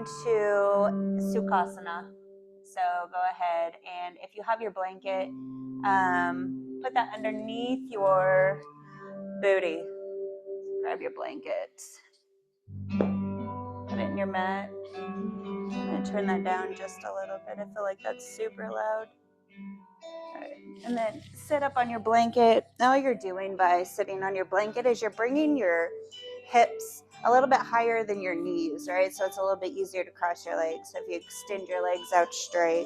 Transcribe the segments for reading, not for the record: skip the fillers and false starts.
into Sukhasana. So go ahead, and if you have your blanket, put that underneath your booty. Grab your blanket, put it in your mat. I'm going to turn that down just a little bit. I feel like that's super loud. All right. And then sit up on your blanket. All you're doing by sitting on your blanket is you're bringing your hips a little bit higher than your knees, right? So it's a little bit easier to cross your legs. So if you extend your legs out straight,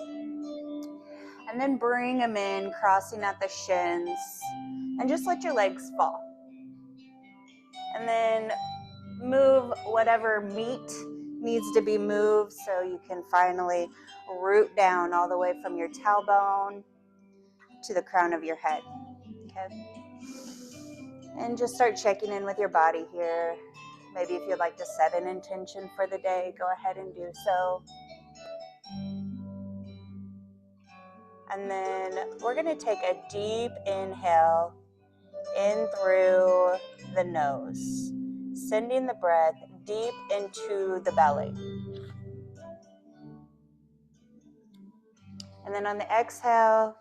and then bring them in, crossing at the shins, and just let your legs fall. And then move whatever meat needs to be moved so you can finally root down all the way from your tailbone to the crown of your head. Okay? And just start checking in with your body here. Maybe if you'd like to set an intention for the day, go ahead and do so. And then we're going to take a deep inhale in through the nose, sending the breath deep into the belly. And then on the exhale,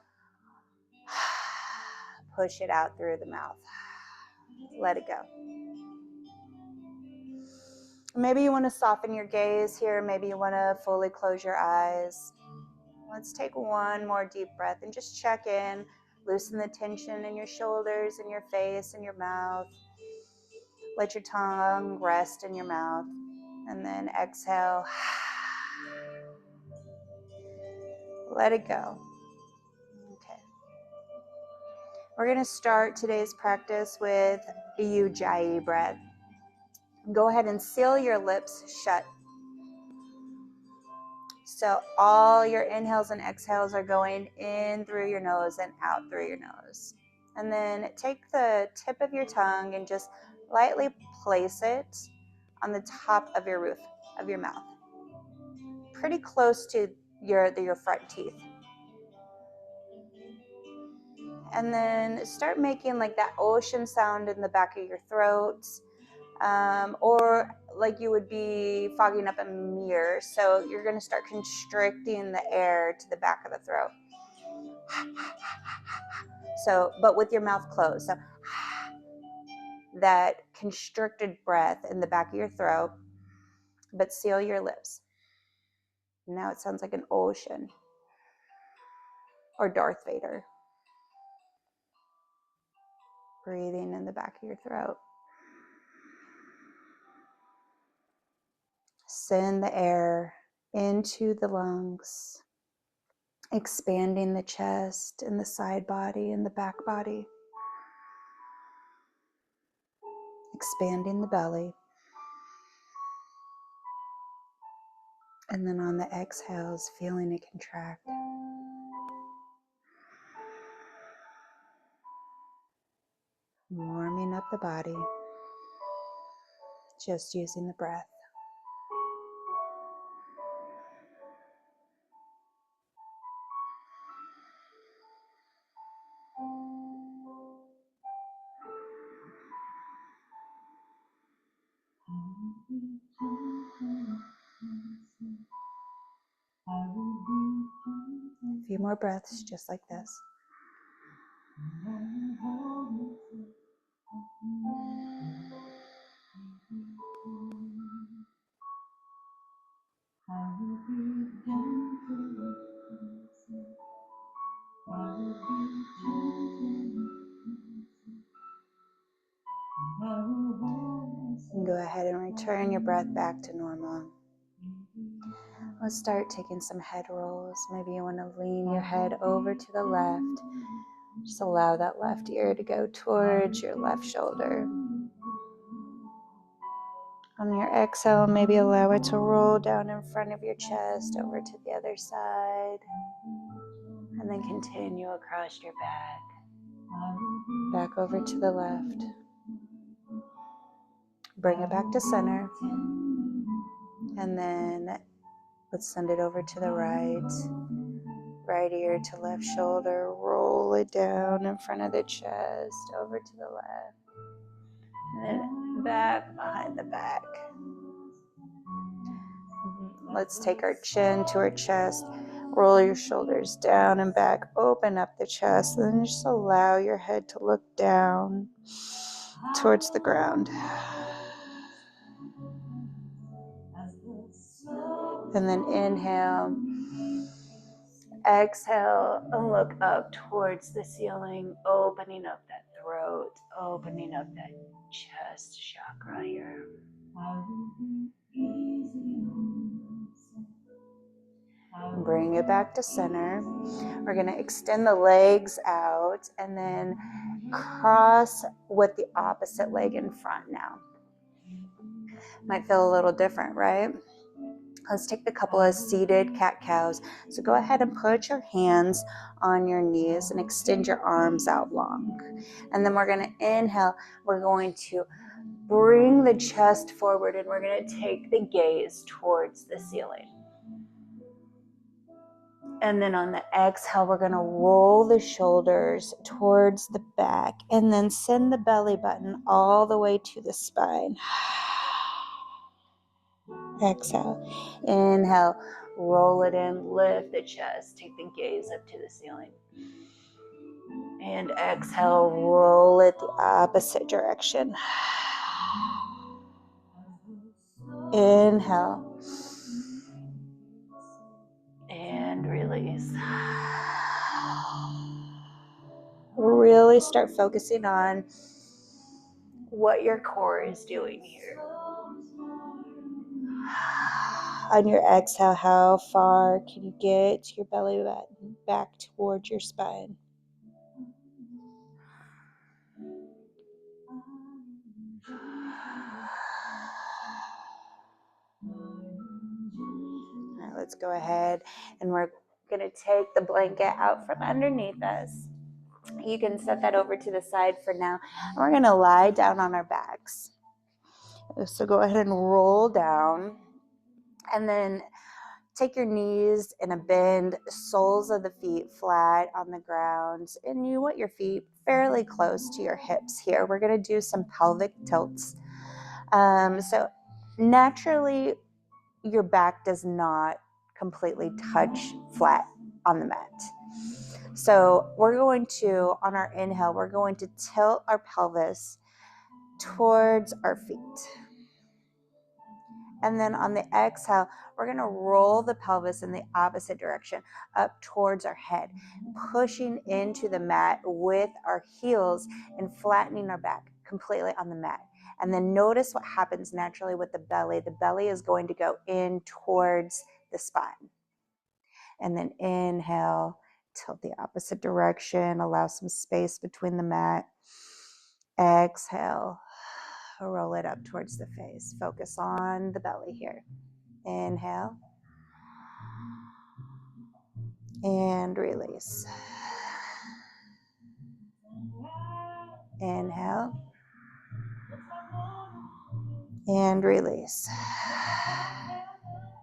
push it out through the mouth. Let it go. Maybe you want to soften your gaze here. Maybe you want to fully close your eyes. Let's take one more deep breath and just check in. Loosen the tension in your shoulders, in your face, in your mouth. Let your tongue rest in your mouth. And then exhale. Let it go. Okay. We're going to start today's practice with a Ujjayi breath. Go ahead and seal your lips shut. So all your inhales and exhales are going in through your nose and out through your nose. And then take the tip of your tongue and just lightly place it on the top of your roof of your mouth, pretty close to your front teeth. And then start making like that ocean sound in the back of your throat, or like you would be fogging up a mirror. So you're going to start constricting the air to the back of the throat. So, but with your mouth closed. So that constricted breath in the back of your throat, but seal your lips. Now it sounds like an ocean or Darth Vader. Breathing in the back of your throat. Send the air into the lungs, expanding the chest and the side body and the back body, expanding the belly. And then on the exhales, feeling it contract. Warming up the body, just using the breath. A few more breaths just like this. And go ahead and return your breath back to normal. Let's start taking some head rolls. Maybe you want to lean your head over to the left. Just allow that left ear to go towards your left shoulder. On your exhale, maybe allow it to roll down in front of your chest over to the other side. And then continue across your back. Back over to the left. Bring it back to center. And then let's send it over to the right. Right ear to left shoulder. Roll it down in front of the chest. Over to the left. And then back behind the back. Let's take our chin to our chest. Roll your shoulders down and back. Open up the chest. Then just allow your head to look down towards the ground. And then inhale. Exhale and look up towards the ceiling, opening up that throat, opening up that chest chakra here. Bring it back to center. We're going to extend the legs out and then cross with the opposite leg in front now. Might feel a little different, right? Let's take a couple of seated cat-cows. So go ahead and put your hands on your knees and extend your arms out long. And then we're going to inhale. We're going to bring the chest forward and we're going to take the gaze towards the ceiling. And then on the exhale, we're going to roll the shoulders towards the back and then send the belly button all the way to the spine. Exhale. Inhale. Roll it in. Lift the chest. Take the gaze up to the ceiling. And exhale. Roll it the opposite direction. Inhale. And release. Really start focusing on what your core is doing here. On your exhale, how far can you get your belly button back towards your spine? All right, let's go ahead and we're going to take the blanket out from underneath us. You can set that over to the side for now. And we're going to lie down on our backs. So go ahead and roll down and then take your knees in a bend, soles of the feet flat on the ground, and you want your feet fairly close to your hips here. We're going to do some pelvic tilts. So naturally, your back does not completely touch flat on the mat. So we're going to, on our inhale, we're going to tilt our pelvis towards our feet. And then on the exhale, we're going to roll the pelvis in the opposite direction, up towards our head, pushing into the mat with our heels and flattening our back completely on the mat. And then notice what happens naturally with the belly. The belly is going to go in towards the spine. And then inhale, tilt the opposite direction, allow some space between the mat. Exhale, roll it up towards the face. Focus on the belly here. Inhale. And release. Inhale. And release.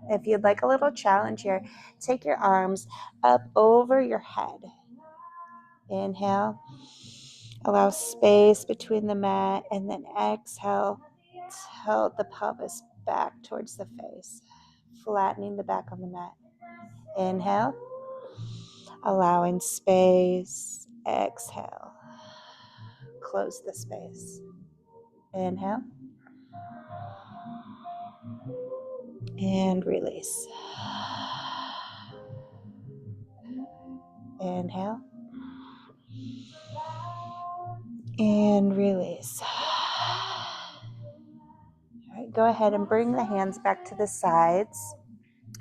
If you'd like a little challenge here, take your arms up over your head. Inhale. Allow space between the mat, and then exhale. Tilt the pelvis back towards the face, flattening the back on the mat. Inhale. Allowing space. Exhale. Close the space. Inhale. And release. Inhale. And release. All right, go ahead and bring the hands back to the sides.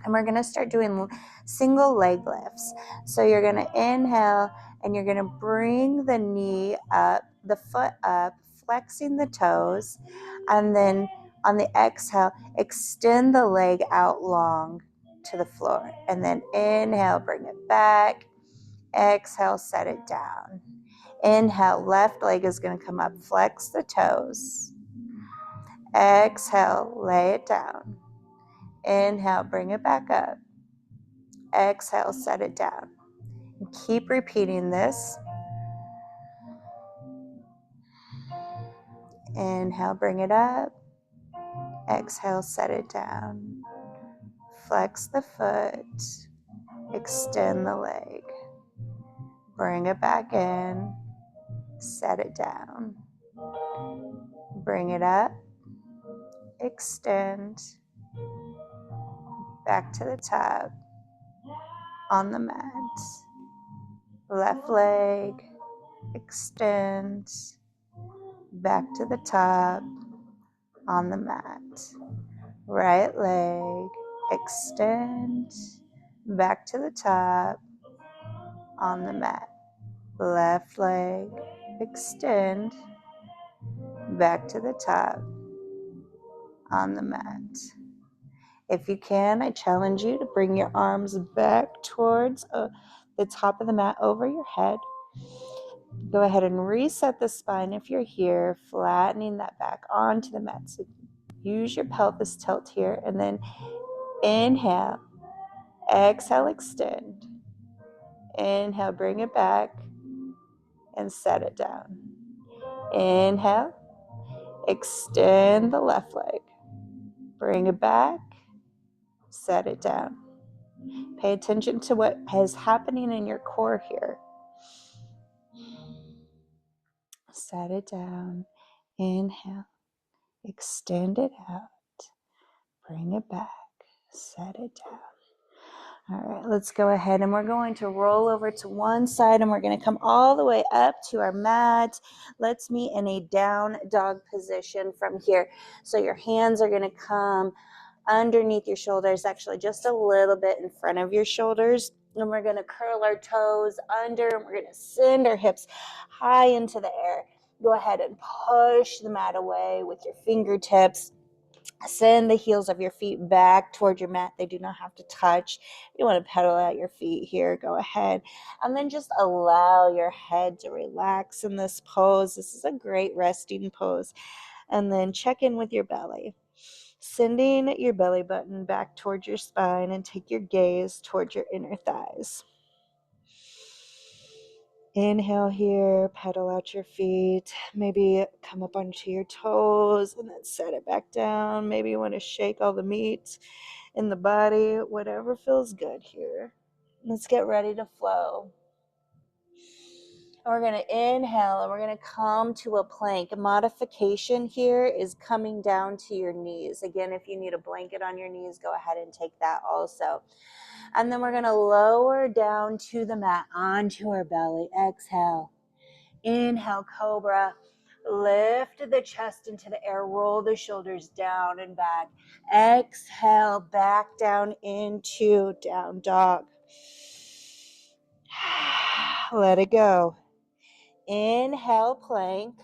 And we're going to start doing single leg lifts. So you're going to inhale and you're going to bring the knee up, the foot up, flexing the toes. And then on the exhale, extend the leg out long to the floor. And then inhale, bring it back. Exhale, set it down. Inhale, left leg is going to come up, flex the toes. Exhale, lay it down. Inhale, bring it back up. Exhale, set it down. And keep repeating this. Inhale, bring it up. Exhale, set it down. Flex the foot, extend the leg. Bring it back in, set it down. Bring it up, extend, back to the top, on the mat. Left leg, extend, back to the top, on the mat. Right leg, extend, back to the top, on the mat. Left leg, extend, back to the top, on the mat. If you can, I challenge you to bring your arms back towards the top of the mat over your head. Go ahead and reset the spine if you're here, flattening that back onto the mat. So use your pelvis tilt here, and then inhale, exhale, extend. Inhale, bring it back and set it down. Inhale, extend the left leg. Bring it back, set it down. Pay attention to what is happening in your core here. Set it down. Inhale, extend it out. Bring it back, set it down. All right, let's go ahead and we're going to roll over to one side and we're going to come all the way up to our mat. Let's meet in a down dog position from here. So your hands are going to come underneath your shoulders, actually just a little bit in front of your shoulders. And we're going to curl our toes under and we're going to send our hips high into the air. Go ahead and push the mat away with your fingertips. Send the heels of your feet back toward your mat. They do not have to touch. If you want to pedal out your feet here, go ahead. And then just allow your head to relax in this pose. This is a great resting pose. And then check in with your belly. Sending your belly button back towards your spine and take your gaze towards your inner thighs. Inhale here, pedal out your feet, maybe come up onto your toes and then set it back down. Maybe you want to shake all the meat in the body, whatever feels good here. Let's get ready to flow. We're going to inhale and we're going to come to a plank. A modification here is coming down to your knees. Again, if you need a blanket on your knees, go ahead and take that also. And then we're going to lower down to the mat onto our belly. Exhale. Inhale, cobra. Lift the chest into the air. Roll the shoulders down and back. Exhale, back down into down dog. Let it go. Inhale, plank.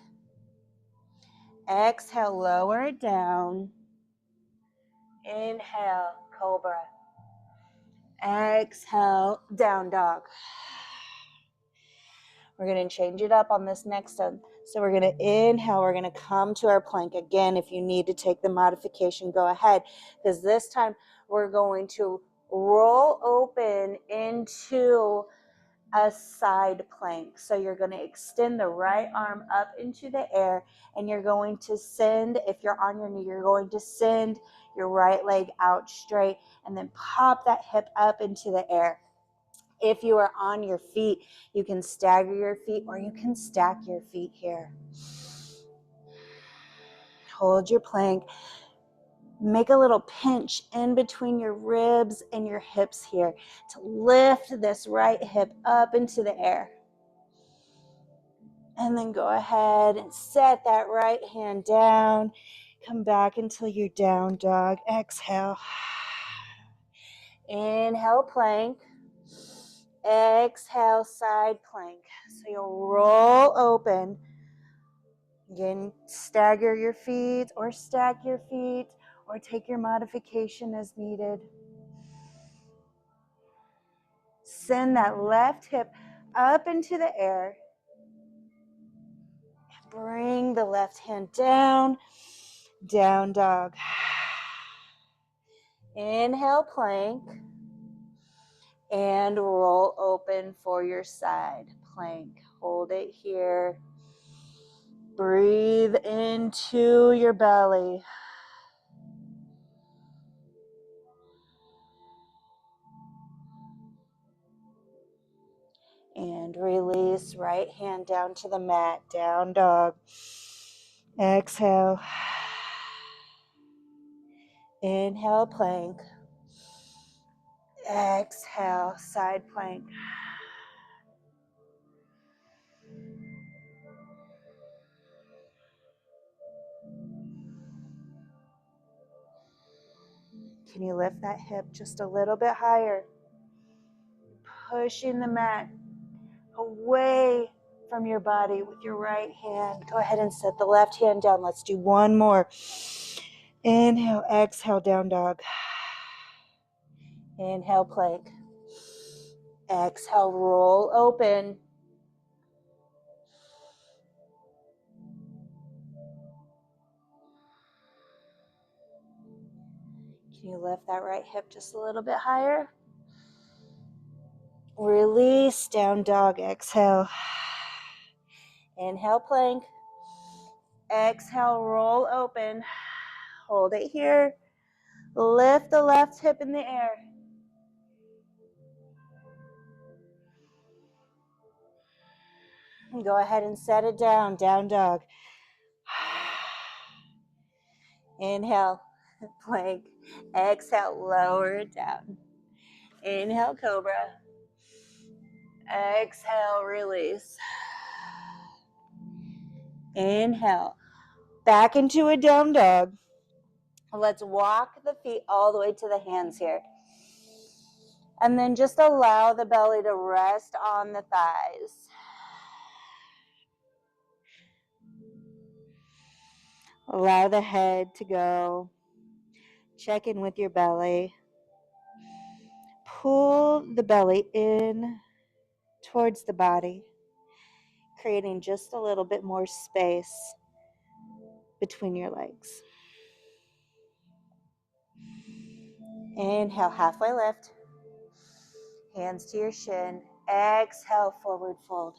Exhale, lower it down. Inhale, cobra. Exhale, down dog. We're going to change it up on this next one. So we're going to inhale. We're going to come to our plank. Again, if you need to take the modification, go ahead. Because this time we're going to roll open into a side plank. So you're going to extend the right arm up into the air and you're going to send, if you're on your knee, you're going to send your right leg out straight and then pop that hip up into the air. If you are on your feet, you can stagger your feet or you can stack your feet here. Hold your plank. Make a little pinch in between your ribs and your hips here to lift this right hip up into the air. And then go ahead and set that right hand down. Come back until you're down dog. Exhale. Inhale, plank. Exhale, side plank. So you'll roll open. Again, stagger your feet or stack your feet or take your modification as needed. Send that left hip up into the air. Bring the left hand down, down dog. Inhale, plank. And roll open for your side plank. Hold it here. Breathe into your belly. And release. Right hand down to the mat. Down dog. Exhale. Inhale, plank. Exhale, side plank. Can you lift that hip just a little bit higher? Pushing the mat away from your body with your right hand. Go ahead and set the left hand down. Let's do one more. Inhale, exhale, down dog. Inhale, plank. Exhale, roll open. Can you lift that right hip just a little bit higher? Release, down dog, exhale. Inhale, plank. Exhale, roll open. Hold it here. Lift the left hip in the air. Go ahead and set it down, down dog. Inhale, plank. Exhale, lower it down. Inhale, cobra. Exhale, release. Inhale, back into a down dog. Let's walk the feet all the way to the hands here. And then just allow the belly to rest on the thighs. Allow the head to go. Check in with your belly. Pull the belly in towards the body, creating just a little bit more space between your legs. Inhale, halfway lift. Hands to your shin. Exhale, forward fold.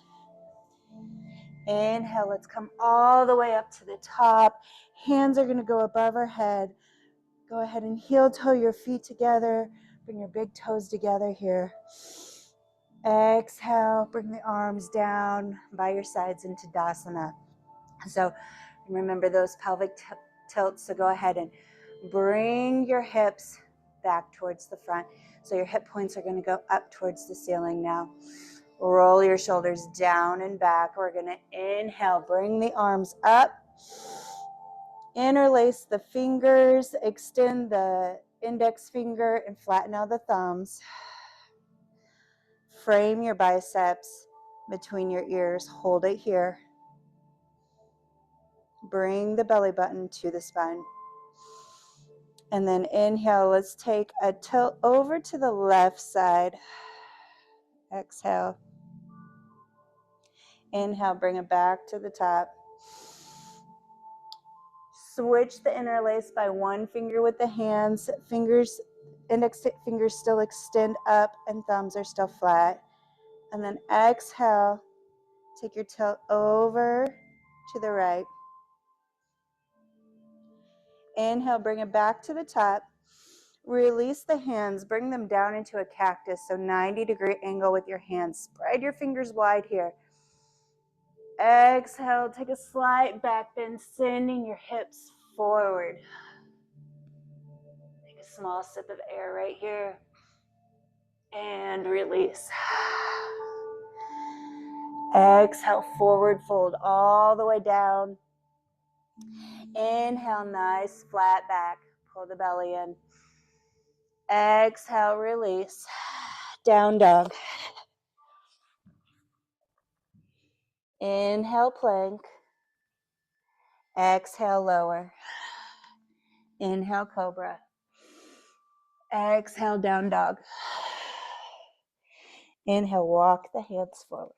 Inhale, let's come all the way up to the top. Hands are going to go above our head. Go ahead and heel toe your feet together. Bring your big toes together here. Exhale, bring the arms down by your sides into Tadasana. So remember those pelvic tilts. So go ahead and bring your hips back towards the front. So your hip points are going to go up towards the ceiling now. Roll your shoulders down and back. We're going to inhale, bring the arms up. Interlace the fingers, extend the index finger and flatten out the thumbs. Frame your biceps between your ears. Hold it here. Bring the belly button to the spine. And then inhale, let's take a tilt over to the left side. Exhale. Inhale, bring it back to the top. Switch the interlace by one finger with the hands. Index fingers still extend up and thumbs are still flat. And then exhale, take your tilt over to the right. Inhale, bring it back to the top. Release the hands, bring them down into a cactus, so 90-degree angle with your hands. Spread your fingers wide here. Exhale, take a slight back bend, sending your hips forward. Take a small sip of air right here. And release. Exhale, forward fold all the way down. Inhale, nice flat back. Pull the belly in. Exhale, release. Down dog. Inhale, plank. Exhale, lower. Inhale, cobra. Exhale, down dog. Inhale, walk the hands forward.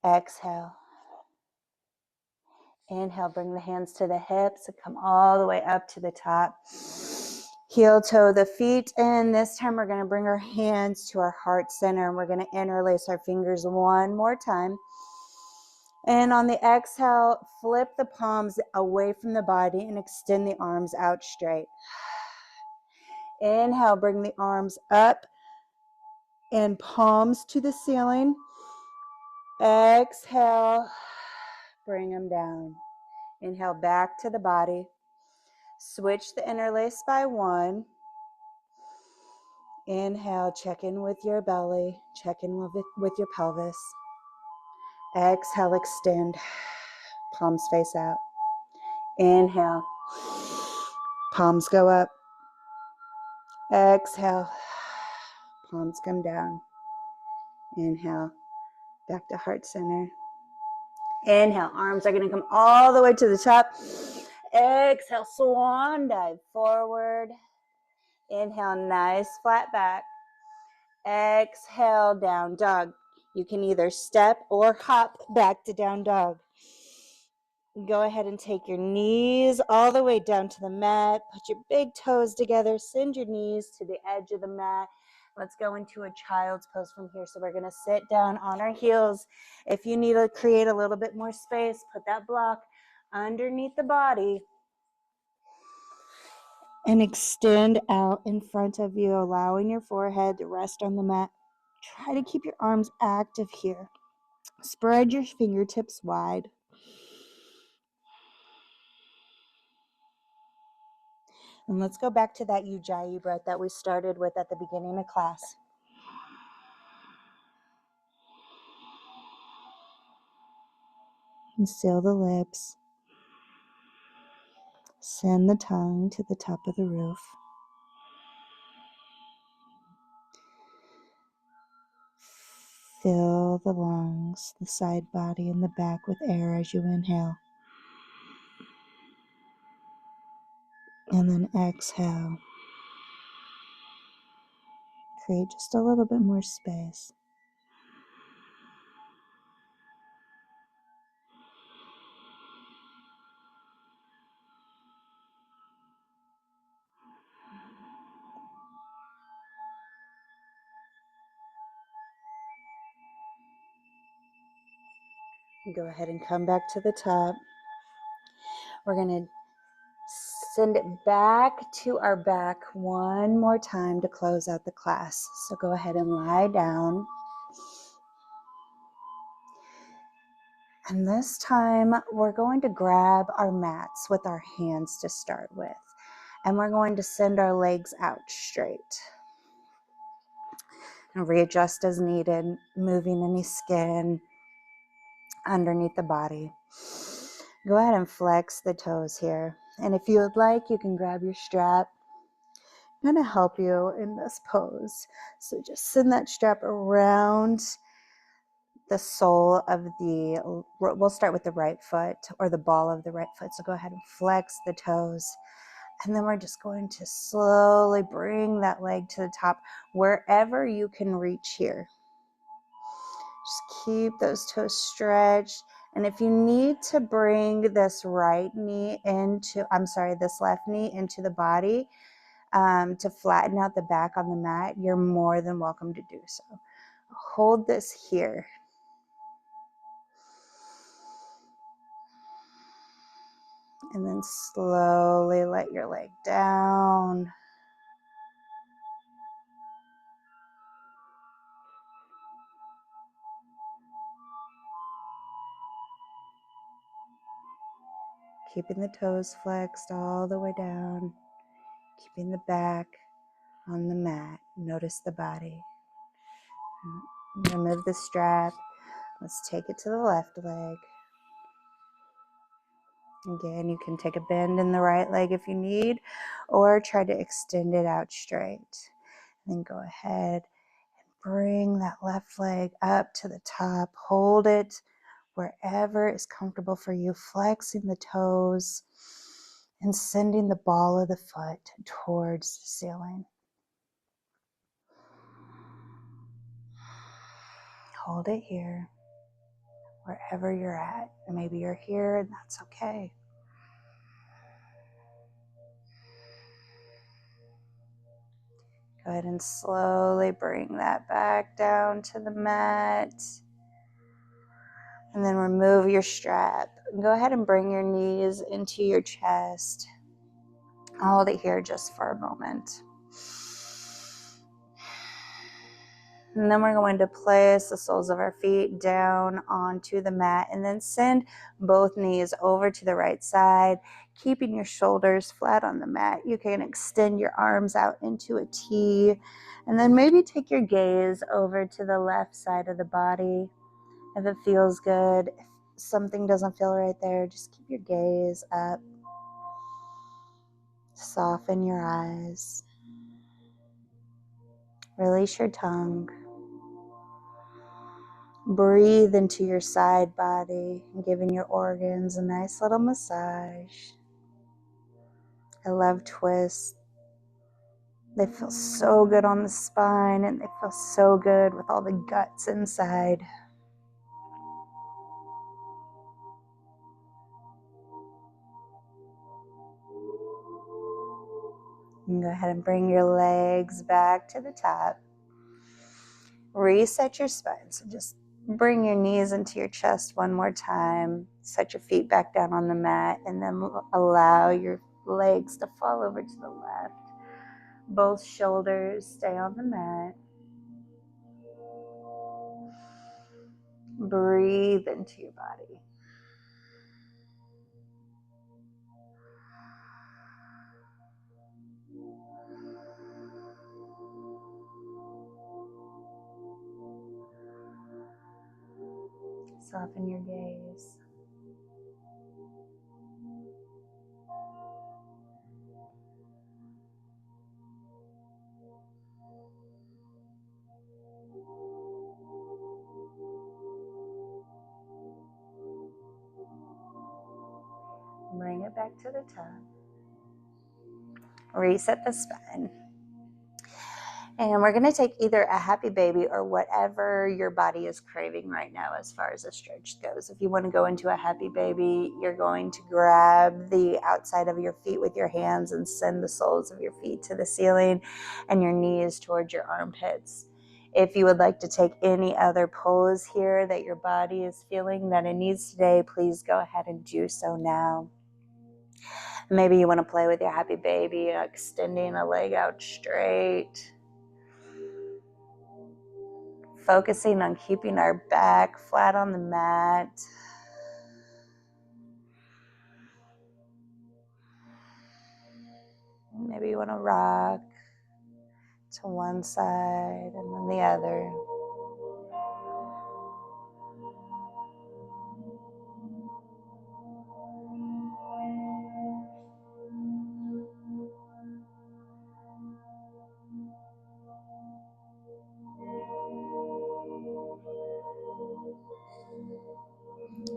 Exhale. Inhale, bring the hands to the hips and come all the way up to the top. Heel toe the feet in. This time we're going to bring our hands to our heart center and we're going to interlace our fingers one more time. And on the exhale, flip the palms away from the body and extend the arms out straight. Inhale, bring the arms up and palms to the ceiling. Exhale, bring them down. Inhale back to the body. Switch the interlace by one. Inhale, check in with your belly, check in with your pelvis. Exhale, extend, palms face out. Inhale, palms go up. Exhale, palms come down. Inhale, back to heart center. Inhale, arms are going to come all the way to the top. Exhale, swan dive forward. Inhale, nice flat back. Exhale, down dog. You can either step or hop back to down dog. Go ahead and take your knees all the way down to the mat. Put your big toes together. Send your knees to the edge of the mat. Let's go into a child's pose from here. So we're going to sit down on our heels. If you need to create a little bit more space, put that block underneath the body and extend out in front of you, allowing your forehead to rest on the mat. Try to keep your arms active here. Spread your fingertips wide. And let's go back to that Ujjayi breath that we started with at the beginning of class. And seal the lips. Send the tongue to the top of the roof. Fill the lungs, the side body, and the back with air as you inhale. And then exhale. Create just a little bit more space. Go ahead and come back to the top. We're going to send it back to our back one more time to close out the class. So go ahead and lie down. And this time we're going to grab our mats with our hands to start with. And we're going to send our legs out straight. And readjust as needed, moving any skin underneath the body. Go ahead and flex the toes here. And if you would like, you can grab your strap. I'm going to help you in this pose. So just send that strap around the sole of the, we'll start with the right foot or the ball of the right foot. So go ahead and flex the toes. And then we're just going to slowly bring that leg to the top wherever you can reach here. Just keep those toes stretched. And if you need to bring this left knee into the body to flatten out the back on the mat, you're more than welcome to do so. Hold this here. And then slowly let your leg down. Keeping the toes flexed all the way down. Keeping the back on the mat. Notice the body. Remove the strap. Let's take it to the left leg. Again, you can take a bend in the right leg if you need, or try to extend it out straight. Then go ahead and bring that left leg up to the top. Hold it wherever is comfortable for you, flexing the toes and sending the ball of the foot towards the ceiling. Hold it here, wherever you're at. Maybe you're here, and that's okay. Go ahead and slowly bring that back down to the mat. And then remove your strap. Go ahead and bring your knees into your chest. Hold it here just for a moment. And then we're going to place the soles of our feet down onto the mat and then send both knees over to the right side, keeping your shoulders flat on the mat. You can extend your arms out into a T and then maybe take your gaze over to the left side of the body. If it feels good, if something doesn't feel right there, just keep your gaze up. Soften your eyes. Release your tongue. Breathe into your side body, giving your organs a nice little massage. I love twists. They feel so good on the spine and they feel so good with all the guts inside. You can go ahead and bring your legs back to the top. Reset your spine. So just bring your knees into your chest one more time. Set your feet back down on the mat and then allow your legs to fall over to the left. Both shoulders stay on the mat. Breathe into your body. Soften your gaze. Bring it back to the top. Reset the spine. And we're going to take either a happy baby or whatever your body is craving right now as far as a stretch goes. If you want to go into a happy baby, you're going to grab the outside of your feet with your hands and send the soles of your feet to the ceiling and your knees towards your armpits. If you would like to take any other pose here that your body is feeling that it needs today, please go ahead and do so now. Maybe you want to play with your happy baby, extending a leg out straight. Focusing on keeping our back flat on the mat. Maybe you want to rock to one side and then the other.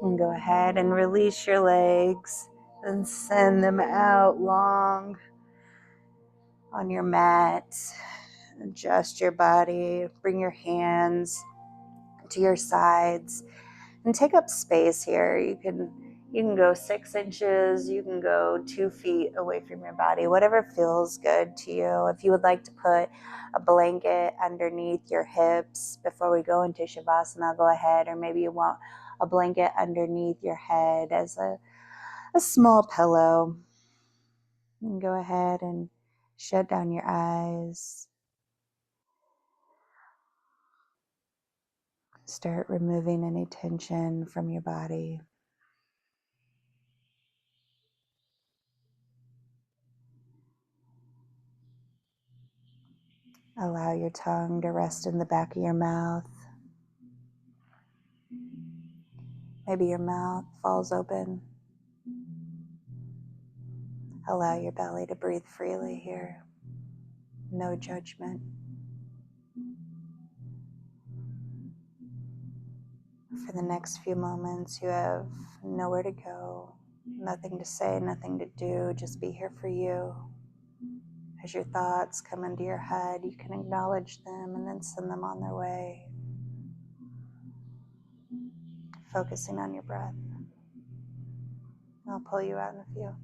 And go ahead and release your legs and send them out long on your mat. Adjust your body. Bring your hands to your sides and take up space here. You can go 6 inches, you can go 2 feet away from your body, whatever feels good to you. If you would like to put a blanket underneath your hips before we go into Shavasana, go ahead. Or maybe you want a blanket underneath your head as a small pillow. And go ahead and shut down your eyes. Start removing any tension from your body. Allow your tongue to rest in the back of your mouth. Maybe your mouth falls open. Allow your belly to breathe freely here. No judgment. For the next few moments, you have nowhere to go, nothing to say, nothing to do. Just be here for you. As your thoughts come into your head, you can acknowledge them and then send them on their way. Focusing on your breath. I'll pull you out in a few.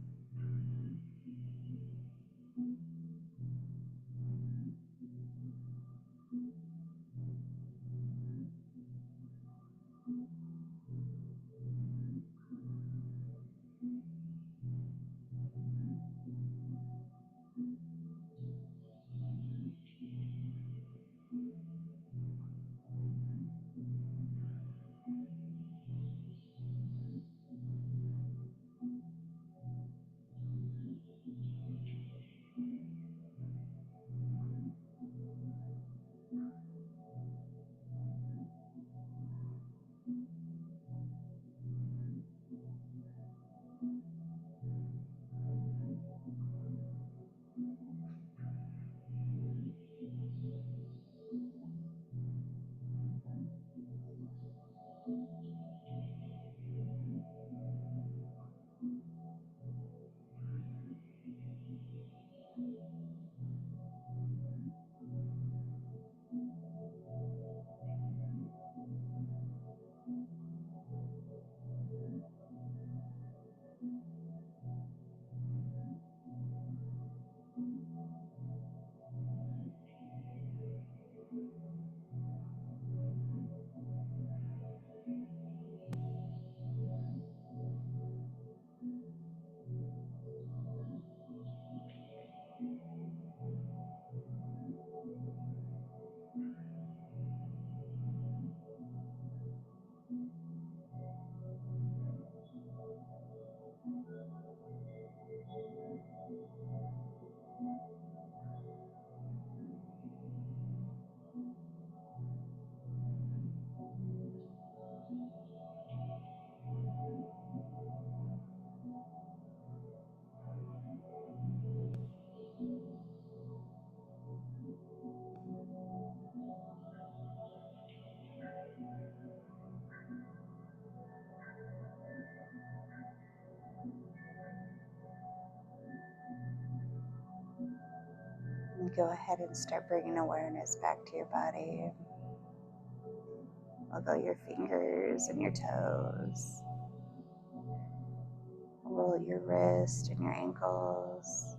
And go ahead and start bringing awareness back to your body. Wiggle your fingers and your toes. Roll your wrist and your ankles.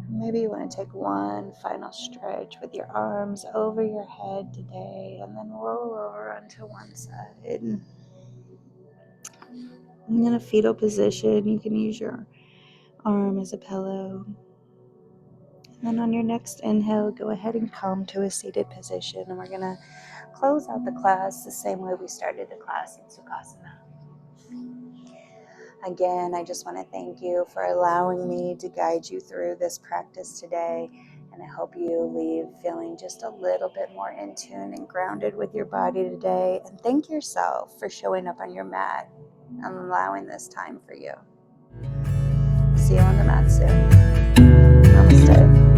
Maybe you want to take one final stretch with your arms over your head today, and then roll over onto one side. And in a fetal position, you can use your arm as a pillow. And then on your next inhale, go ahead and come to a seated position. And we're going to close out the class the same way we started the class in Sukhasana. Again, I just want to thank you for allowing me to guide you through this practice today. And I hope you leave feeling just a little bit more in tune and grounded with your body today. And thank yourself for showing up on your mat and allowing this time for you. See you on the mat soon. Namaste.